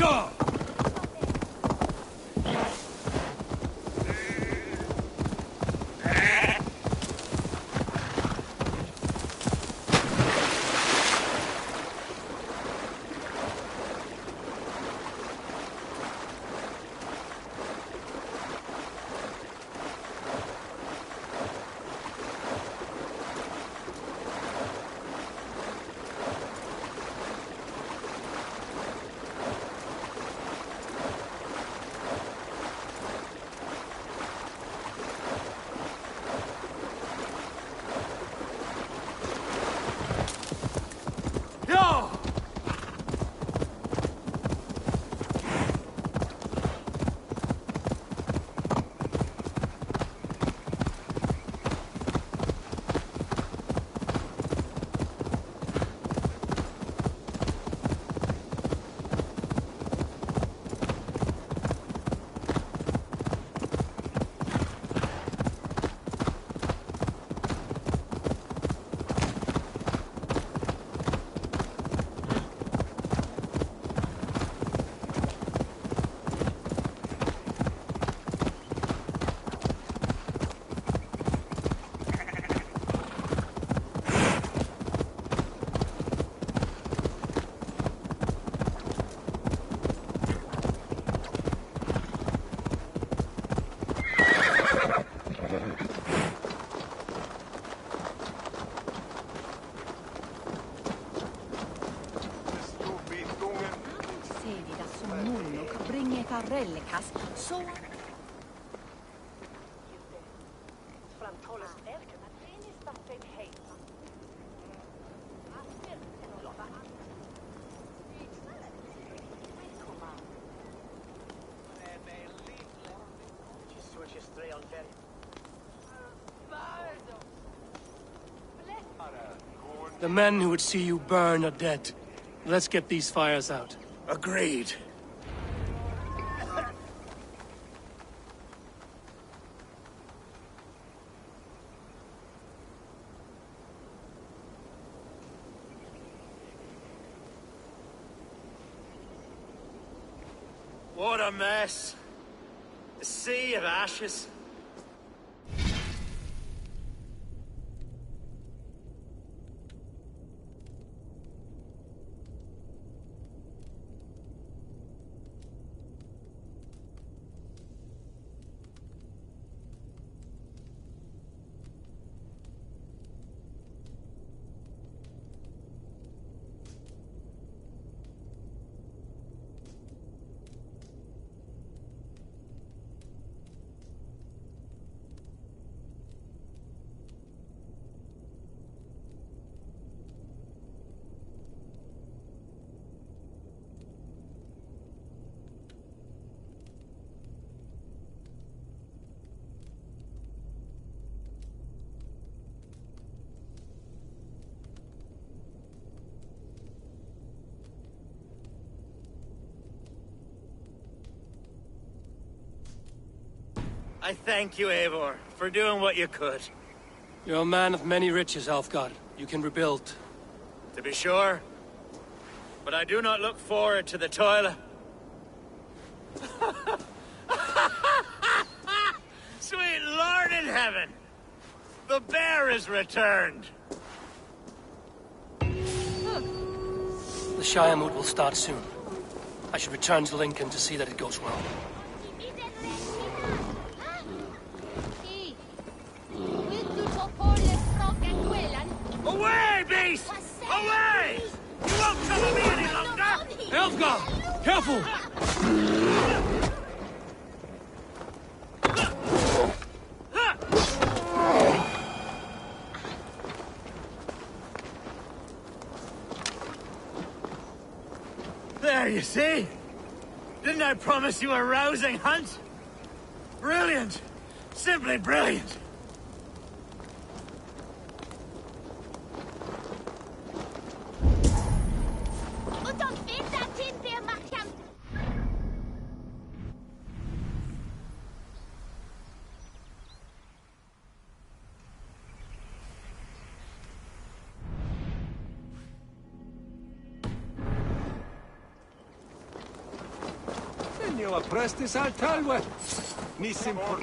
Go! Så... The men who would see you burn are dead. Let's get these fires out. Agreed. What a mess. A sea of ashes. I thank you, Eivor, for doing what you could. You're a man of many riches, Alfgard. You can rebuild. To be sure. But I do not look forward to the toil. Sweet Lord in heaven! The bear is returned! The Shiremoot will start soon. I should return to Lincoln to see that it goes well. Away, beast! Away! You won't trouble me any longer! Elfgar! Careful! There, you see? Didn't I promise you a rousing hunt? Brilliant! Simply brilliant! Nio a prestis al talwe. Nissim por...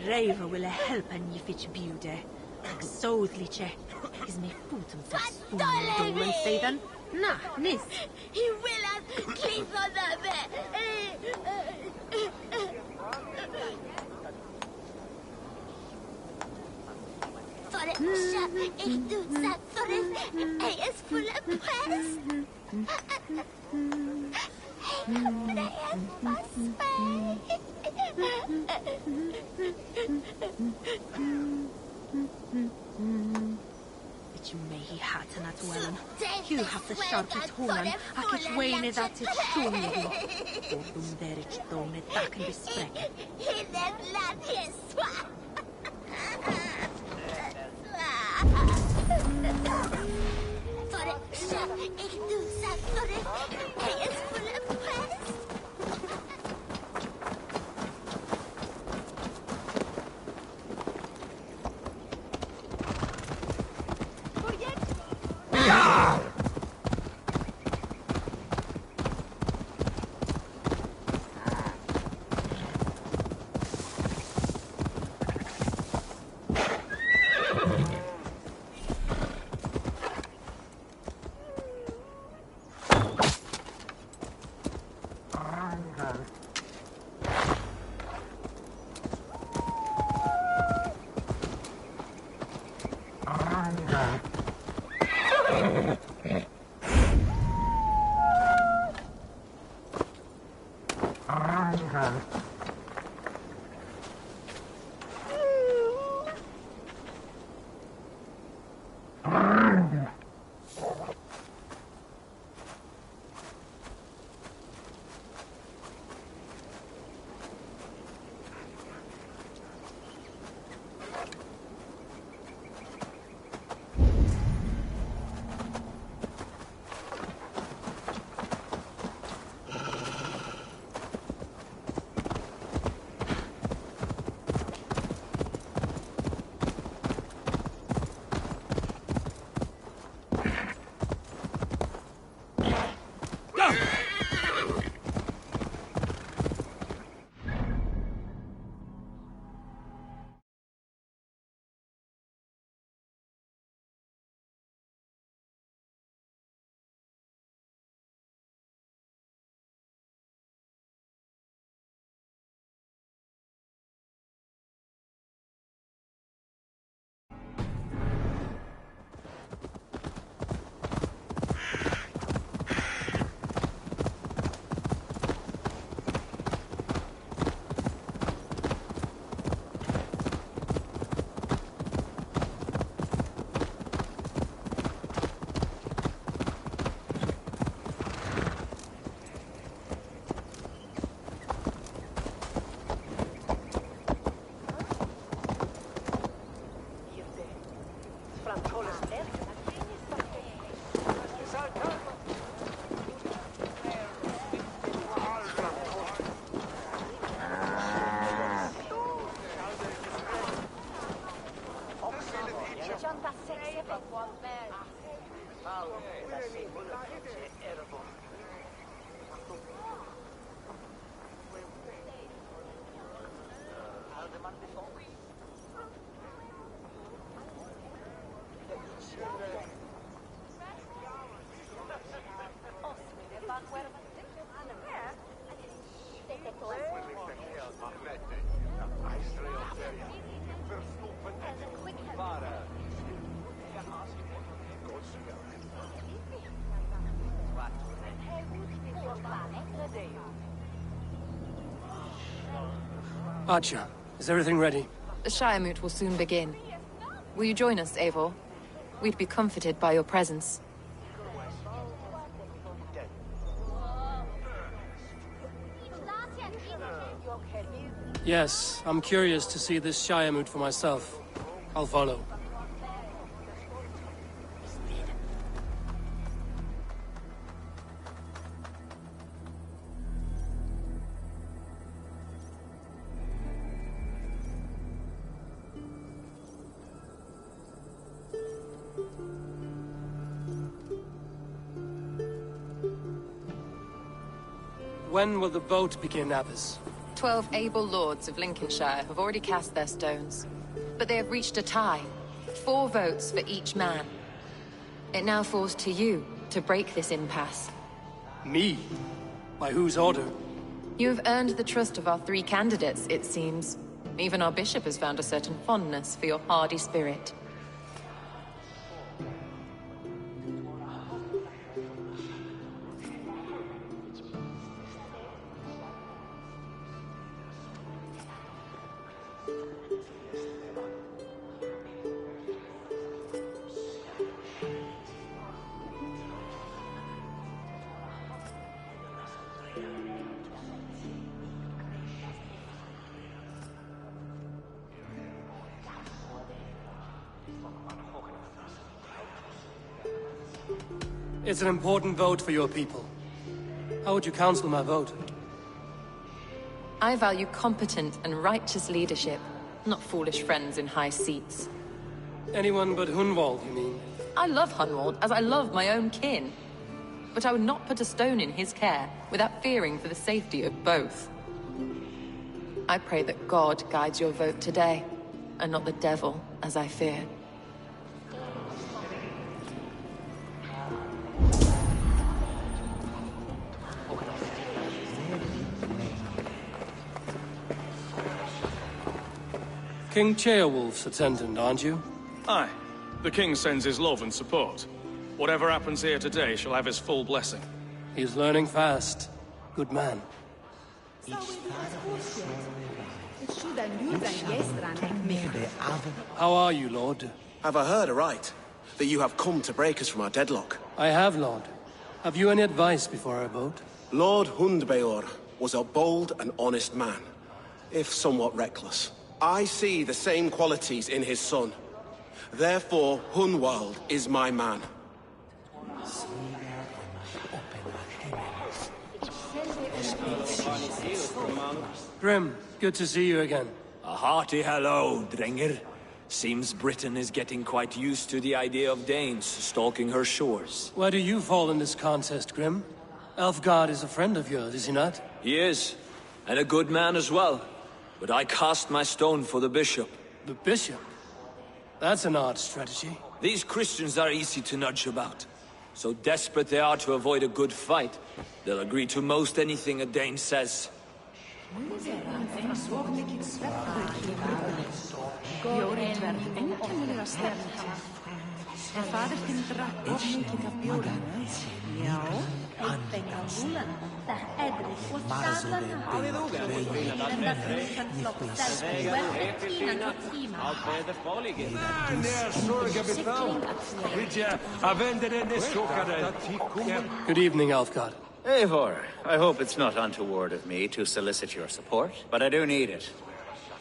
Reva will help and you fitch beauty. So liche is me foot and spoon and say then. Nah, nis. He will have clean on the bed. For it, ich du sagt, for it, is full of press. It's may he hat and at well. You have the sharpest horn, I catch Wayne that it's shown you. Or boom there it's done it back in the spec. He then let his swap. For it, ich du sagt, for it, is full of press. Archer, is everything ready? The Shiremoot will soon begin. Will you join us, Eivor? We'd be comforted by your presence. Yes, I'm curious to see this Shiremoot for myself. I'll follow. When will the vote begin, Abbess? 12 able lords of Lincolnshire have already cast their stones, but they have reached a tie. 4 votes for each man. It now falls to you to break this impasse. Me? By whose order? You have earned the trust of our 3 candidates, it seems. Even our bishop has found a certain fondness for your hardy spirit. It's an important vote for your people. How would you counsel my vote? I value competent and righteous leadership, not foolish friends in high seats. Anyone but Hunwald, you mean? I love Hunwald as I love my own kin. But I would not put a stone in his care without fearing for the safety of both. I pray that God guides your vote today, and not the devil, as I fear. King Ceolwulf's attendant, aren't you? Aye. The king sends his love and support. Whatever happens here today shall have his full blessing. He's learning fast. Good man. How are you, Lord? Have I heard aright? That you have come to break us from our deadlock? I have, Lord. Have you any advice before I vote? Lord Hundbeor was a bold and honest man, if somewhat reckless. I see the same qualities in his son. Therefore, Hunwald is my man. Grim, good to see you again. A hearty hello, Drenger. Seems Britain is getting quite used to the idea of Danes stalking her shores. Where do you fall in this contest, Grim? Elfgard is a friend of yours, is he not? He is, and a good man as well. But I cast my stone for the bishop. The bishop? That's an odd strategy. These Christians are easy to nudge about. So desperate they are to avoid a good fight, they'll agree to most anything a Dane says. Good evening, Elfgard. Eivor, I hope it's not untoward of me to solicit your support, but I do need it.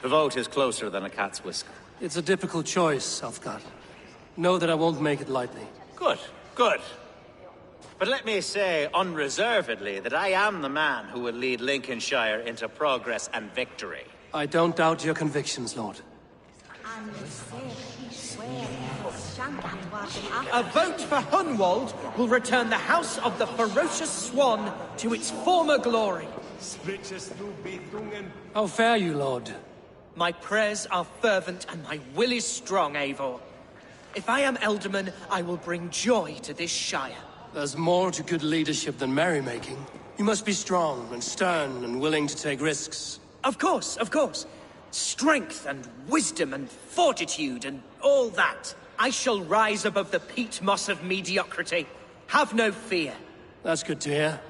The vote is closer than a cat's whisker. It's a difficult choice, Elfgard. Know that I won't make it lightly. Good, good. But let me say unreservedly that I am the man who will lead Lincolnshire into progress and victory. I don't doubt your convictions, Lord. A vote for Hunwald will return the House of the Ferocious Swan to its former glory. How fare you, Lord? My prayers are fervent and my will is strong, Eivor. If I am Elderman, I will bring joy to this Shire. There's more to good leadership than merrymaking. You must be strong and stern and willing to take risks. Of course, of course. Strength and wisdom and fortitude and all that. I shall rise above the peat moss of mediocrity. Have no fear. That's good to hear.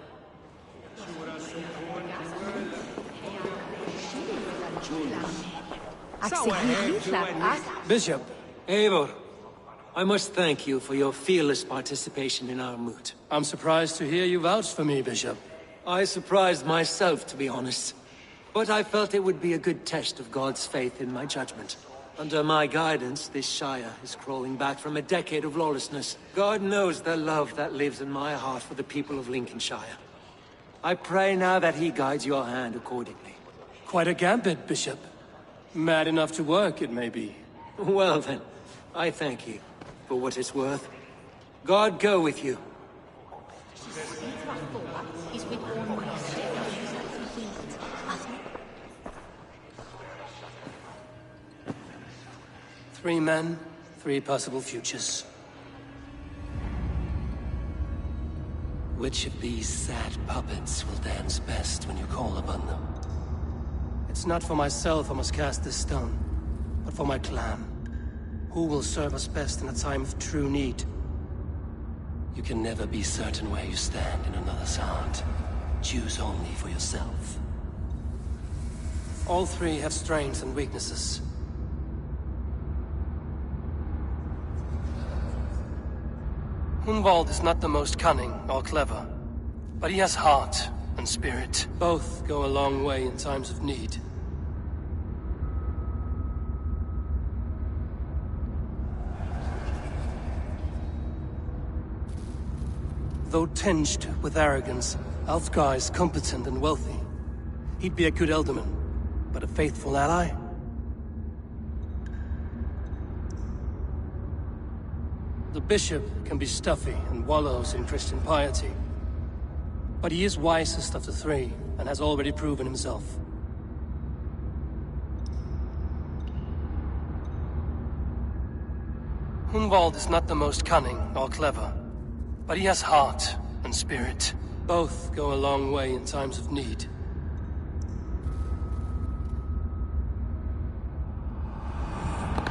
Bishop. Eivor, I must thank you for your fearless participation in our moot. I'm surprised to hear you vouch for me, Bishop. I surprised myself, to be honest. But I felt it would be a good test of God's faith in my judgment. Under my guidance, this Shire is crawling back from a decade of lawlessness. God knows the love that lives in my heart for the people of Lincolnshire. I pray now that he guides your hand accordingly. Quite a gambit, Bishop. Mad enough to work, it may be. Well then, I thank you, for what it's worth. God go with you. Three men, three possible futures. Which of these sad puppets will dance best when you call upon them? It's not for myself I must cast this stone, but for my clan. Who will serve us best in a time of true need? You can never be certain where you stand in another's heart. Choose only for yourself. All three have strengths and weaknesses. Hunwald is not the most cunning or clever, but he has heart and spirit. Both go a long way in times of need. Though tinged with arrogance, Alfgar is competent and wealthy. He'd be a good Elderman, but a faithful ally? The bishop can be stuffy and wallows in Christian piety. But he is wisest of the three, and has already proven himself. Hunwald is not the most cunning or clever, but he has heart and spirit. Both go a long way in times of need.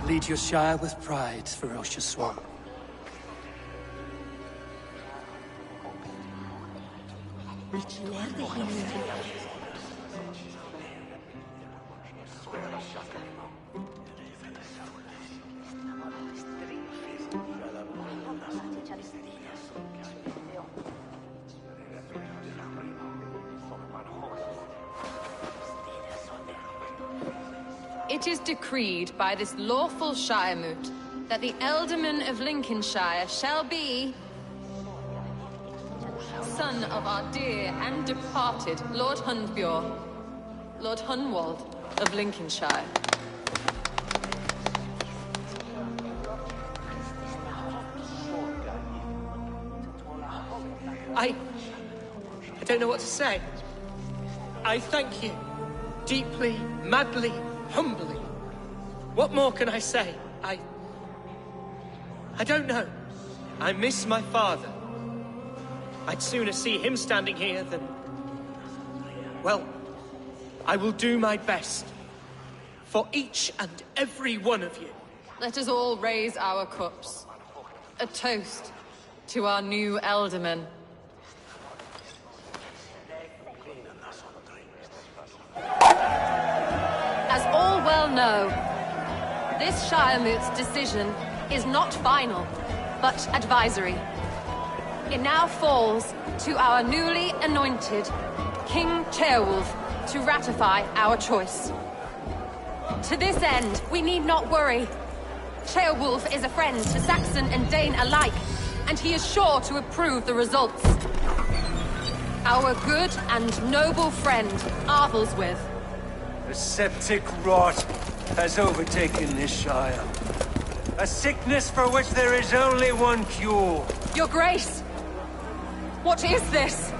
Lead your Shire with pride, ferocious one. It is decreed by this lawful Shire moot that the Elderman of Lincolnshire shall be son of our dear and departed Lord Hundbjorn, Lord Hunwald of Lincolnshire. I don't know what to say. I thank you. Deeply, madly, humbly. What more can I say? I don't know. I miss my father. I'd sooner see him standing here than... Well, I will do my best. For each and every one of you. Let us all raise our cups. A toast to our new Elderman. As all well know, this Shire moot's decision is not final, but advisory. It now falls to our newly anointed King Ceolwulf to ratify our choice. To this end, we need not worry. Ceolwulf is a friend to Saxon and Dane alike, and he is sure to approve the results. Our good and noble friend, Arthelswith. A septic rot has overtaken this Shire. A sickness for which there is only one cure. Your Grace! What is this?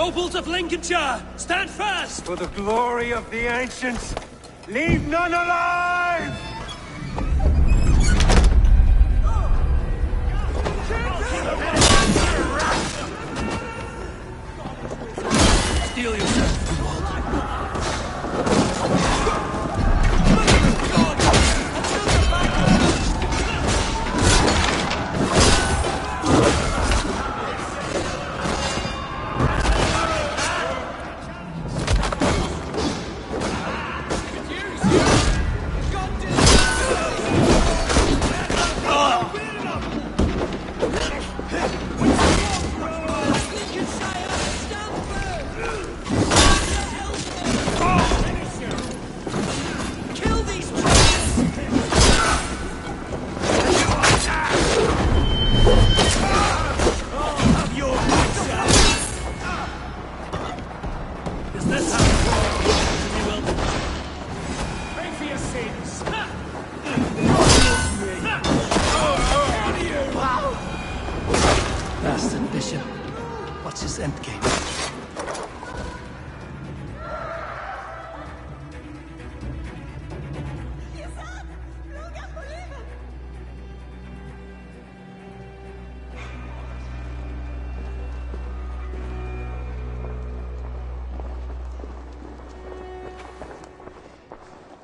Nobles of Lincolnshire, stand fast! For the glory of the ancients, leave none alive! Steel yourself. Bastard bishop. What's his endgame?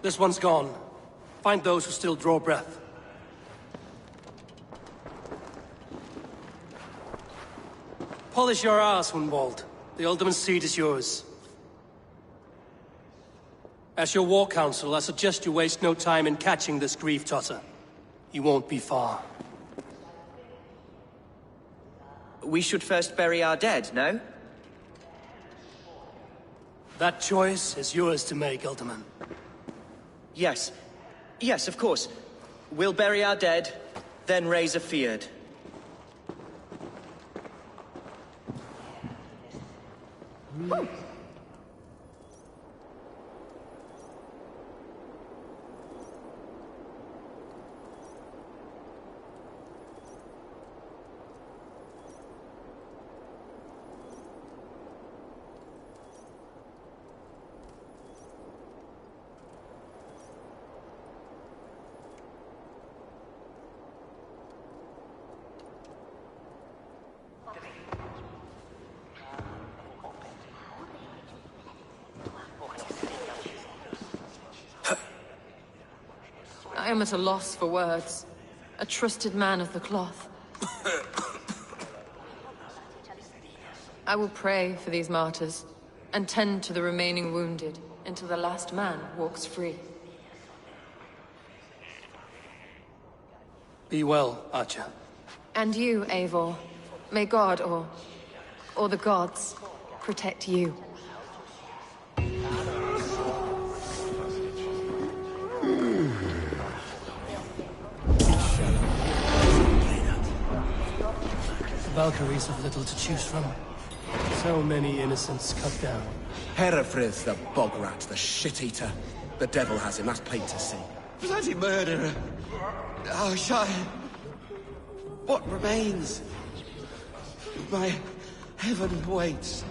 This one's gone. Find those who still draw breath. Polish your ass, Hunwald. The Alderman's seat is yours. As your war council, I suggest you waste no time in catching this grief tosser. He won't be far. We should first bury our dead, no? That choice is yours to make, Alderman. Yes. Yes, of course. We'll bury our dead, then raise a feard. I am at a loss for words. A trusted man of the cloth. I will pray for these martyrs, and tend to the remaining wounded, until the last man walks free. Be well, Archer. And you, Eivor. May God, or the gods, protect you. Valkyries have little to choose from. So many innocents cut down. Herefrith, the bog rat, the shit-eater. The devil has him, that's plain to see. Bloody murderer! Our Shire... What remains? My heaven waits.